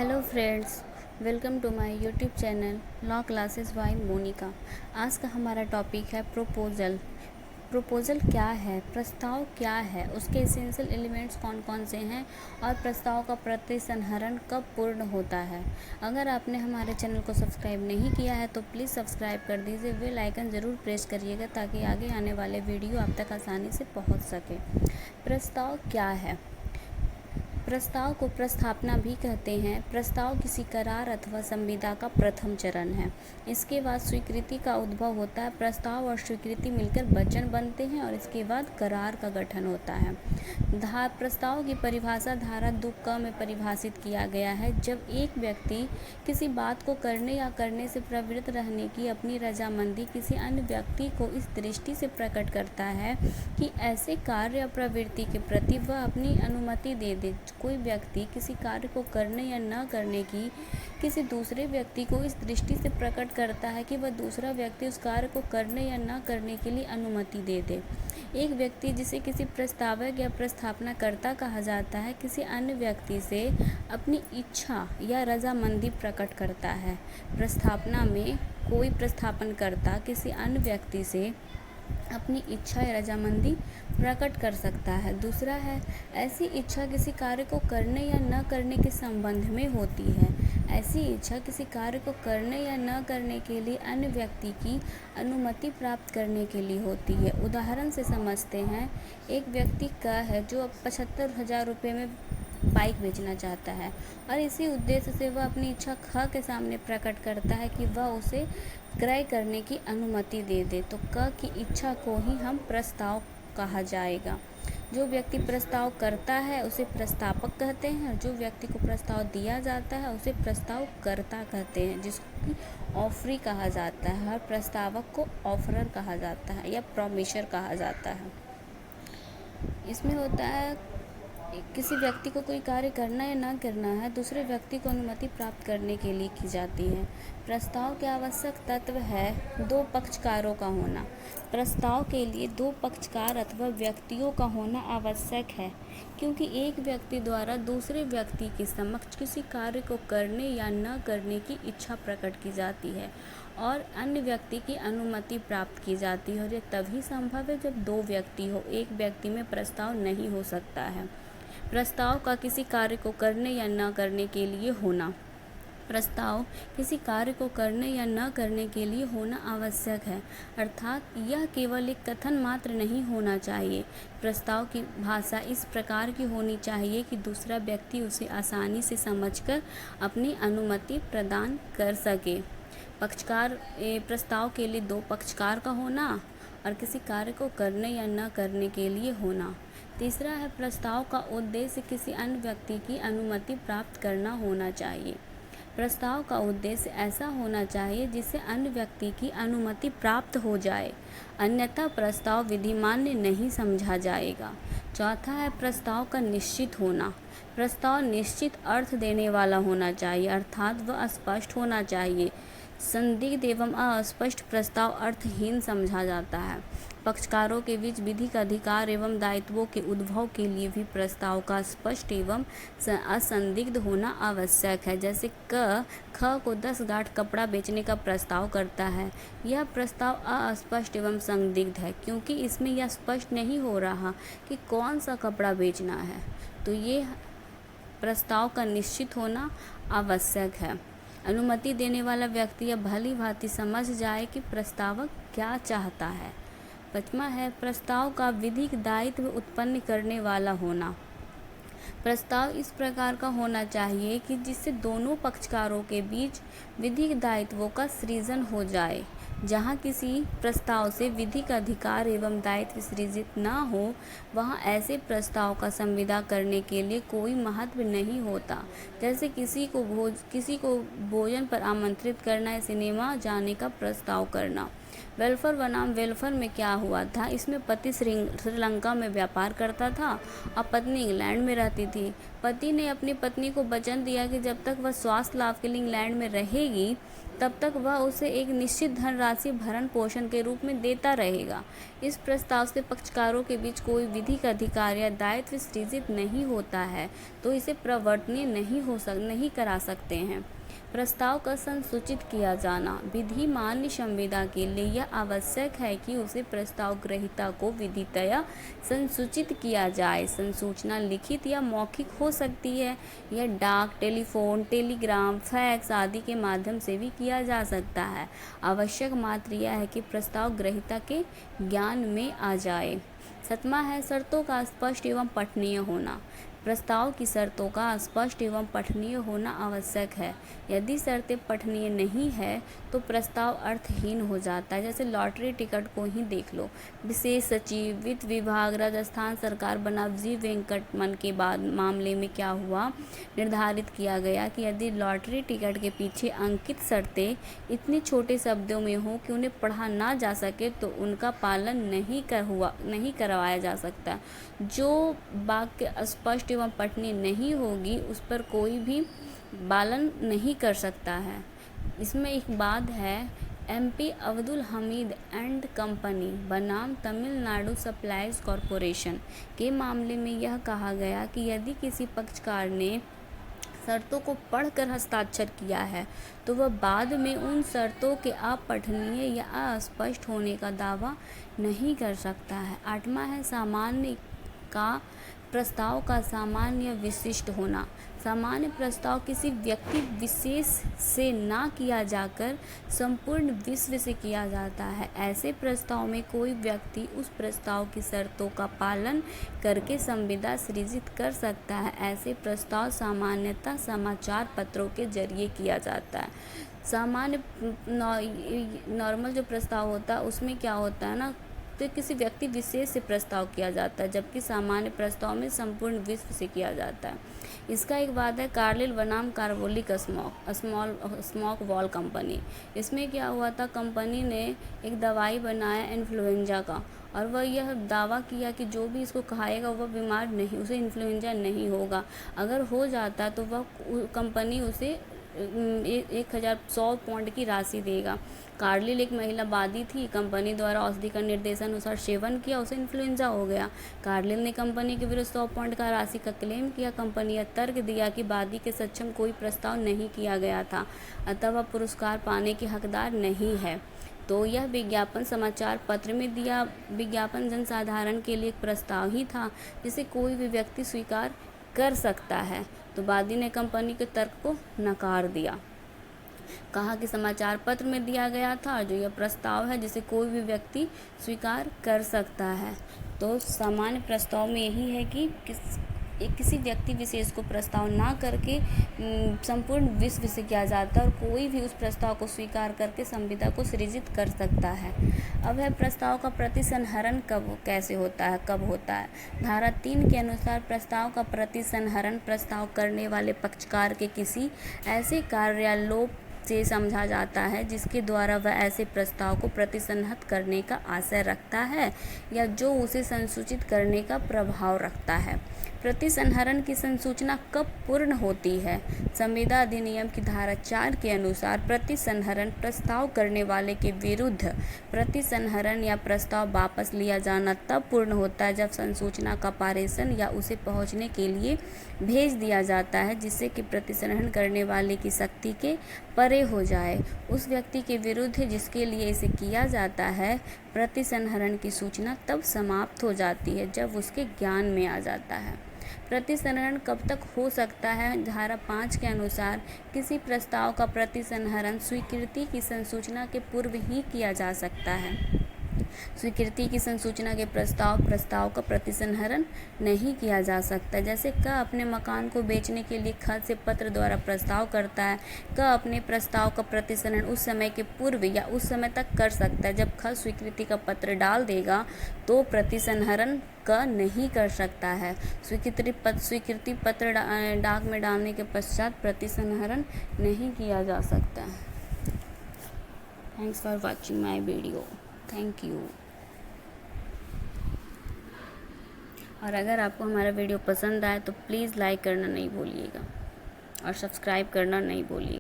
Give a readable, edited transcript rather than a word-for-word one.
Hello friends, welcome to my YouTube channel law classes by Monika. आज का हमारा topic है प्रोपोज़ल। प्रोपोज़ल क्या है, प्रस्ताव क्या है, उसके एसेंशियल एलिमेंट्स कौन कौन से हैं और प्रस्ताव का प्रतिसंहरण कब पूर्ण होता है। अगर आपने हमारे चैनल को सब्सक्राइब नहीं किया है तो प्लीज़ सब्सक्राइब कर दीजिए, बेल आइकन ज़रूर प्रेस करिएगा ताकि आगे आने वाले वीडियो आप तक आसानी से पहुंच सके। प्रस्ताव क्या है? प्रस्ताव को प्रस्थापना भी कहते हैं। प्रस्ताव किसी करार अथवा संविदा का प्रथम चरण है। इसके बाद स्वीकृति का उद्भव होता है। प्रस्ताव और स्वीकृति मिलकर वचन बनते हैं और इसके बाद करार का गठन होता है। प्रस्ताव की परिभाषा धारा 2 में परिभाषित किया गया है। जब एक व्यक्ति किसी बात को करने या करने से प्रवृत्त रहने की अपनी रजामंदी किसी अन्य व्यक्ति को इस दृष्टि से प्रकट करता है कि ऐसे कार्य या प्रवृत्ति के प्रति वह अपनी अनुमति दे दे। कोई व्यक्ति किसी कार्य को करने या न करने की किसी दूसरे व्यक्ति को इस दृष्टि से प्रकट करता है कि वह दूसरा व्यक्ति उस कार्य को करने या न करने के लिए अनुमति दे दे। एक व्यक्ति जिसे किसी प्रस्तावक या प्रस्थापनाकर्ता कहा जाता है किसी अन्य व्यक्ति से अपनी इच्छा या रजामंदी प्रकट करता है। प्रस्थापना में कोई प्रस्थापनकर्ता किसी अन्य व्यक्ति से अपनी इच्छा या रजामंदी प्रकट कर सकता है। दूसरा है, ऐसी इच्छा किसी कार्य को करने या न करने के संबंध में होती है। ऐसी इच्छा किसी कार्य को करने या न करने के लिए अन्य व्यक्ति की अनुमति प्राप्त करने के लिए होती है। उदाहरण से समझते हैं, एक व्यक्ति का है जो 75,000 रुपये में बाइक बेचना चाहता है और इसी उद्देश्य से वह अपनी इच्छा ख के सामने प्रकट करता है कि वह उसे क्रय करने की अनुमति दे दे, तो क की इच्छा को ही हम प्रस्ताव कहा जाएगा। जो व्यक्ति प्रस्ताव करता है उसे प्रस्तावक कहते हैं और जो व्यक्ति को प्रस्ताव दिया जाता है उसे प्रस्तावकर्ता कहते हैं, जिसको ऑफरी कहा जाता है। हर प्रस्तावक को ऑफरर कहा जाता है या प्रॉमिसर कहा जाता है। इसमें होता है किसी व्यक्ति को कोई कार्य करना या ना करना है, दूसरे व्यक्ति को अनुमति प्राप्त करने के लिए की जाती है। प्रस्ताव के आवश्यक तत्व है 2 पक्षकारों का होना। प्रस्ताव के लिए 2 पक्षकार अथवा व्यक्तियों का होना आवश्यक है, क्योंकि एक व्यक्ति द्वारा दूसरे व्यक्ति के समक्ष किसी कार्य को करने या न करने की इच्छा प्रकट की जाती है और अन्य व्यक्ति की अनुमति प्राप्त की जाती है, और यह तभी संभव है जब 2 व्यक्ति हो। एक व्यक्ति में प्रस्ताव नहीं हो सकता है। प्रस्ताव का किसी कार्य को करने या न करने के लिए होना। प्रस्ताव किसी कार्य को करने या न करने के लिए होना आवश्यक है, अर्थात यह केवल एक कथन मात्र नहीं होना चाहिए। प्रस्ताव की भाषा इस प्रकार की होनी चाहिए कि दूसरा व्यक्ति उसे आसानी से समझकर अपनी अनुमति प्रदान कर सके। पक्षकार प्रस्ताव के लिए 2 पक्षकार का होना और किसी कार्य को करने या न करने के लिए होना। तीसरा है, प्रस्ताव का उद्देश्य किसी अन्य व्यक्ति की अनुमति प्राप्त करना होना चाहिए। प्रस्ताव का उद्देश्य ऐसा होना चाहिए जिससे अन्य व्यक्ति की अनुमति प्राप्त हो जाए, अन्यथा प्रस्ताव विधिमान्य नहीं समझा जाएगा। चौथा है, प्रस्ताव का निश्चित होना। प्रस्ताव निश्चित अर्थ देने वाला होना चाहिए, अर्थात वह स्पष्ट होना चाहिए। संदिग्ध एवं अस्पष्ट प्रस्ताव अर्थहीन समझा जाता है। पक्षकारों के बीच विधिक अधिकार एवं दायित्वों के उद्भव के लिए भी प्रस्ताव का स्पष्ट एवं असंदिग्ध होना आवश्यक है। जैसे ख को 10 गांठ कपड़ा बेचने का प्रस्ताव करता है। यह प्रस्ताव अस्पष्ट एवं संदिग्ध है, क्योंकि इसमें यह स्पष्ट नहीं हो रहा कि कौन सा कपड़ा बेचना है, तो ये प्रस्ताव का निश्चित होना आवश्यक है। अनुमति देने वाला व्यक्ति यह भली भांति समझ जाए कि प्रस्तावक क्या चाहता है। 5वां है, प्रस्ताव का विधिक दायित्व उत्पन्न करने वाला होना। प्रस्ताव इस प्रकार का होना चाहिए कि जिससे दोनों पक्षकारों के बीच विधिक दायित्वों का सृजन हो जाए। जहाँ किसी प्रस्ताव से विधिक अधिकार एवं दायित्व सृजित न हो, वहाँ ऐसे प्रस्ताव का संविदा करने के लिए कोई महत्व नहीं होता। जैसे किसी को भोजन पर आमंत्रित करना या सिनेमा जाने का प्रस्ताव करना। वेलफेयर बनाम वेलफेयर में क्या हुआ था, इसमें पति श्रीलंका में व्यापार करता था और पत्नी इंग्लैंड में रहती थी। पति ने अपनी पत्नी को वचन दिया कि जब तक वह स्वास्थ्य लाभ के लिए इंग्लैंड में रहेगी तब तक वह उसे एक निश्चित धनराशि भरण पोषण के रूप में देता रहेगा। इस प्रस्ताव से पक्षकारों के बीच कोई विधिक अधिकार या दायित्व सृजित नहीं होता है, तो इसे प्रवर्तनीय नहीं करा सकते हैं। प्रस्ताव का संसूचित किया जाना। विधि मान्य संविदा के लिए यह आवश्यक है कि उसे प्रस्ताव ग्रहीता को विधितया संसूचित किया जाए। संसूचना लिखित या मौखिक हो सकती है। यह डाक, टेलीफोन, टेलीग्राम, फैक्स आदि के माध्यम से भी किया जा सकता है। आवश्यक मात्र यह है कि प्रस्ताव ग्रहीता के ज्ञान में आ जाए। 7वां है शर्तों का स्पष्ट एवं पठनीय होना। प्रस्ताव की शर्तों का स्पष्ट एवं पठनीय होना आवश्यक है। यदि शर्तें पठनीय नहीं है तो प्रस्ताव अर्थहीन हो जाता है। जैसे लॉटरी टिकट को ही देख लो। विशेष सचिव, वित्त विभाग, राजस्थान सरकार बनाम जी वेंकटरमन के बाद मामले में क्या हुआ, निर्धारित किया गया कि यदि लॉटरी टिकट के पीछे अंकित शर्तें इतने छोटे शब्दों में हो कि उन्हें पढ़ा ना जा सके तो उनका पालन नहीं करवाया जा सकता। जो वाक्य स्पष्ट एवं पठनीय नहीं होगी उस पर कोई भी पालन नहीं कर सकता है। इसमें एक बात है, MP Abdul Hamid and company बनाम तमिलनाडु सप्लाईज कॉरपोरेशन के मामले में यह कहा गया कि यदि किसी पक्षकार ने शर्तों को पढ़कर हस्ताक्षर किया है तो वह बाद में उन शर्तों के अपठनीय या अस्पष्ट होने का दावा नहीं कर सकता है। 8वां है सामान्य का प्रस्ताव का सामान्य विशिष्ट होना। सामान्य प्रस्ताव किसी व्यक्ति विशेष से ना किया जाकर संपूर्ण विश्व से किया जाता है। ऐसे प्रस्ताव में कोई व्यक्ति उस प्रस्ताव की शर्तों का पालन करके संविदा सृजित कर सकता है। ऐसे प्रस्ताव सामान्यतः समाचार पत्रों के जरिए किया जाता है। सामान्य नॉर्मल जो प्रस्ताव होता है उसमें क्या होता है ना, तो किसी व्यक्ति विशेष से प्रस्ताव किया जाता है, जबकि सामान्य प्रस्ताव में संपूर्ण विश्व से किया जाता है। इसका एक वाद है कार्लिल बनाम कार्बोलिक स्मोक वॉल कंपनी। इसमें क्या हुआ था, कंपनी ने एक दवाई बनाया इन्फ्लुएंजा का और वह यह दावा किया कि जो भी इसको खाएगा वह बीमार नहीं, उसे इन्फ्लुएंजा नहीं होगा। अगर हो जाता तो वह कंपनी उसे 1100 पाउंड की राशि देगा। कार्लिल एक महिला वादी थी। कंपनी द्वारा औषधि का निर्देशानुसार सेवन किया, उसे इन्फ्लुएंजा हो गया। कार्लिल ने कंपनी के विरुद्ध 100 पाउंड का राशि का क्लेम किया। कंपनी यह तर्क दिया कि वादी के सक्षम कोई प्रस्ताव नहीं किया गया था, अतः वह पुरस्कार पाने के हकदार नहीं है। तो यह विज्ञापन समाचार पत्र में दिया विज्ञापन जनसाधारण के लिए एक प्रस्ताव ही था जिसे कोई भी व्यक्ति स्वीकार कर सकता है। तो वादी ने कंपनी के तर्क को नकार दिया, कहा कि समाचार पत्र में दिया गया था जो यह प्रस्ताव है जिसे कोई भी व्यक्ति स्वीकार कर सकता है। तो सामान्य प्रस्ताव में यही है कि किसी व्यक्ति विशेष को प्रस्ताव ना करके संपूर्ण विश्व से किया जाता है और कोई भी उस प्रस्ताव को स्वीकार करके संविदा को सृजित कर सकता है। अब है प्रस्ताव का प्रतिसंहरण कब होता है। धारा 3 के अनुसार प्रस्ताव का प्रतिसंहरण प्रस्ताव करने वाले पक्षकार के किसी ऐसे कार्य या लोप से समझा जाता है जिसके द्वारा वह ऐसे प्रस्ताव को प्रतिसंहत करने का आशय रखता है या जो उसे संसूचित करने का प्रभाव रखता है। प्रतिसंहरण की संसूचना कब पूर्ण होती है। संविदा अधिनियम की धारा 4 के अनुसार प्रतिसंहरण प्रस्ताव करने वाले के विरुद्ध प्रतिसंहरण या प्रस्ताव वापस लिया जाना तब पूर्ण होता है जब संसूचना का पारेषण या उसे पहुंचने के लिए भेज दिया जाता है जिससे कि प्रतिसंहरण करने वाले की शक्ति के परे हो जाए। उस व्यक्ति के विरुद्ध जिसके लिए इसे किया जाता है प्रतिसंहरण की सूचना तब समाप्त हो जाती है जब उसके ज्ञान में आ जाता है। प्रतिसंहरण कब तक हो सकता है। धारा 5 के अनुसार किसी प्रस्ताव का प्रतिसंहरण स्वीकृति की संसूचना के पूर्व ही किया जा सकता है। स्वीकृति की संसूचना के प्रस्ताव का प्रतिसंहरण नहीं किया जा सकता। जैसे क अपने मकान को बेचने के लिए ख से पत्र द्वारा प्रस्ताव करता है। क अपने प्रस्ताव का प्रतिसंहरण उस समय के पूर्व या उस समय तक कर सकता है जब ख स्वीकृति का पत्र डाल देगा तो प्रतिसंहरण क नहीं कर सकता है। स्वीकृति पत्र डाक में डालने के पश्चात प्रतिसंहरण नहीं किया जा सकता है। Thanks for watching my video. Thank you. और अगर आपको हमारा वीडियो पसंद आए तो प्लीज़ लाइक करना नहीं भूलिएगा और सब्सक्राइब करना नहीं भूलिएगा।